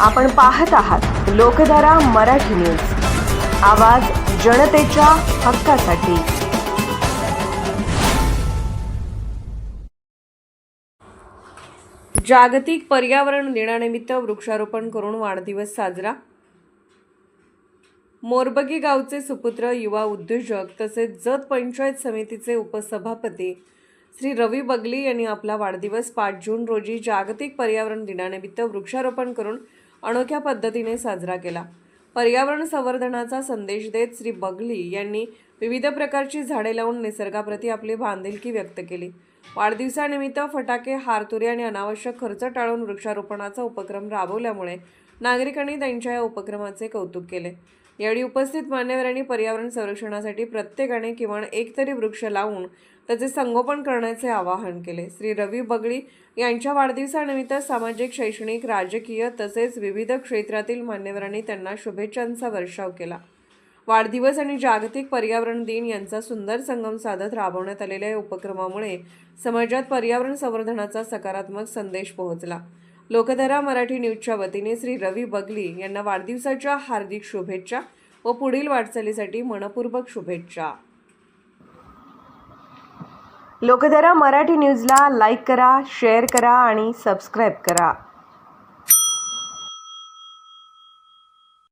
आपण पाहत आहात लोकधारा मराठी न्यूज. आवाज जनतेच्या हक्कासाठी. जागतिक पर्यावरण दिनानिमित्त वृक्षारोपण करून वाढदिवस साजरा. मोरबगी गावचे सुपुत्र, युवा उद्योजक तसेच जत पंचायत समितीचे उपसभापती श्री रवी बगली यांनी आपला वाढदिवस 5 जून रोजी जागतिक पर्यावरण दिनानिमित्त वृक्षारोपण करून अनोख्या पद्धतीने साजरा केला. पर्यावरण संवर्धनाचा संदेश देत श्री बगली यांनी विविध प्रकारची झाडे लावून निसर्गाप्रती आपली बांधिलकी व्यक्त केली. वाढदिवसानिमित्त फटाके, हारतुरे आणि अनावश्यक खर्च टाळून वृक्षारोपणाचा उपक्रम राबवल्यामुळे नागरिकांनी त्यांच्या या उपक्रमाचे कौतुक केले. यावेळी उपस्थित मान्यवरांनी पर्यावरण संरक्षणासाठी प्रत्येकाने किमान एक तरी वृक्ष लावून त्याचे संगोपन करण्याचे आवाहन केले. श्री रवी बगली यांच्या वाढदिवसानिमित्त सामाजिक, शैक्षणिक, राजकीय तसेच विविध क्षेत्रातील मान्यवरांनी त्यांना शुभेच्छांचा वर्षाव केला. वाढदिवस आणि जागतिक पर्यावरण दिन यांचा सुंदर संगम साधत राबवण्यात आलेल्या या उपक्रमामुळे समाजात पर्यावरण संवर्धनाचा सकारात्मक संदेश पोहोचला. लोकधारा मराठी न्यूजच्या वतीने श्री रवी बगली यांना वाढदिवसाच्या हार्दिक शुभेच्छा व पुढील वाटचालीसाठी मनपूर्वक शुभेच्छा. लोकधारा मराठी न्यूजला लाईक करा, शेअर करा आणि सबस्क्राईब करा.